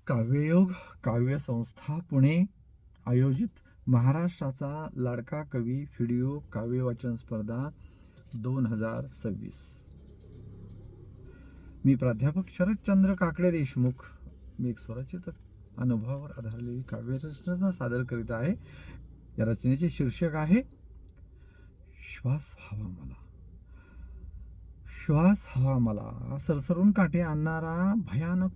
काव्ययोग काव्य संस्था पुणे आयोजित महाराष्ट्राचा लाडका कवी व्हिडिओ काव्य वाचन स्पर्धा 2026. मी प्राध्यापक शरदचंद्र काकडे देशमुख. मी एक स्वरचित अनुभवावर आधारलेली काव्यरचना सादर करीत आहे. या रचनेचे शीर्षक आहे श्वास हवा मला. श्वास हवा मला. सरसरून काटे आणणारा भयानक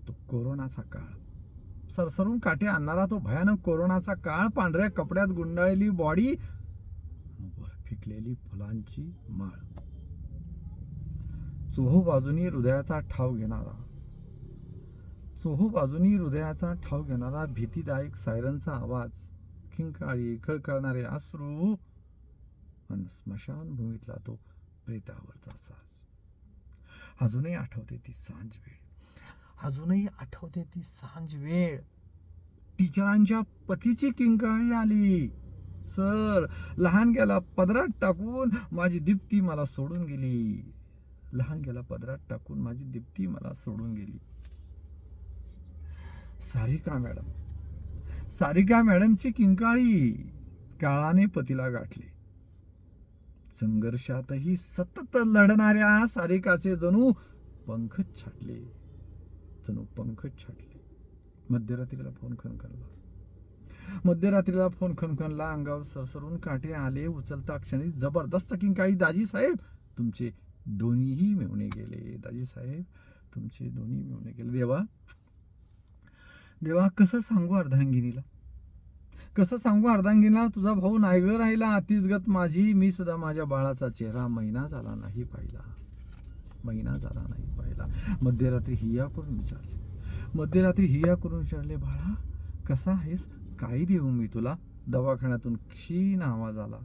तो कोरोनाचा काळ. सरसरून काटे आणणारा तो भयानक कोरोनाचा काळ. पांढऱ्या कपड्यात गुंडाळलेली बॉडी, वर फेकलेली फुलांची माळ. चोहो बाजूनी हृदयाचा ठाव घेणारा, चोहो बाजूनी हृदयाचा ठाव घेणारा भीतीदायक सायरनचा आवाज, किंकाळी खळखळणारे अश्रू आणि स्मशानभूमीतला तो प्रेतावरचा साज. अजूनही आठवते ती सांज वेळ. अजूनही आठवते ती सांज वेळ. टीचरांच्या पतीची किंकाळी आली. सर, लहान गेला पदरात टाकून माझी दीप्ती मला सोडून गेली. लहान गेला पदरात टाकून माझी दीप्ती मला सोडून गेली. सारिका मॅडम, सारिका मॅडमची किंकाळी. काळाने पतीला गाठले. संघर्षातही सतत लढणाऱ्या सारिकाचे जणू पंखच छाटले, जणू पंखच छाटले. मध्यरात्रीला फोन खणखणला. मध्यरात्रीला फोन खणखणला. अंगावर सरसरून काटे आले. उचलता क्षणी जबरदस्त किंकाळी. दाजी साहेब, तुमचे दोन्हीही मेवणे गेले. दाजी साहेब, तुमचे दोन्ही मेवणे गेले. देवा, देवा, कसं सांगू अर्धांगिनीला, कसं सांगू अर्धांगिनीला, तुझा भाऊ नाही ग राहिला. तीच गत माझी. मी सुद्धा माझ्या बाळाचा चेहरा महिना झाला नाही पाहिला. महिना झाला नाही पाहिला. मध्यरात्री हिया करून विचारले. मध्यरात्री हिया करून विचारले, बाळा कसा आहेस? काय देऊ मी तुला? दवाखान्यातून क्षीण आवाज आला.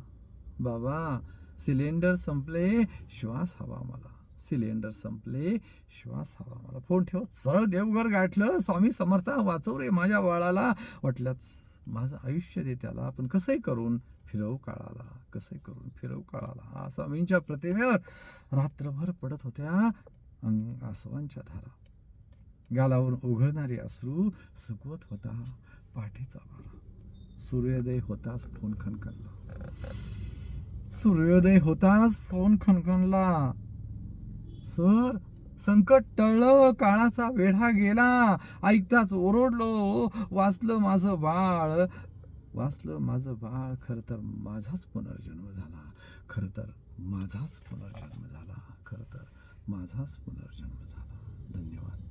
बाबा, सिलेंडर संपले, श्वास हवा मला. सिलेंडर संपले, श्वास हवा मला. फोन ठेवत सरळ देवघर गाठलं. स्वामी समर्था, वाचव रे माझ्या बाळाला. वाटल्याच माझं आयुष्य दे त्याला, पण कसंही करून फिरव काळाला, कसंही करून फिरव काळाला. स्वामींच्या प्रतिमेवर रात्रभर पडत होत्या आसवांच्या धारा. गालावरून उघळणारे अश्रू सुकवत होता पाठीचा वारा. सूर्योदय होताच फोन खणखणला. सूर्योदय होताच फोन खणखणला. सर, संकट टळलं, काळाचा वेढा गेला. ऐकताच ओरडलो, वाचलं माझं बाळ, वाचलं माझं बाळ. खरं तर माझाच पुनर्जन्म झाला. खरं तर माझाच पुनर्जन्म झाला. खरं तर माझाच पुनर्जन्म झाला. धन्यवाद.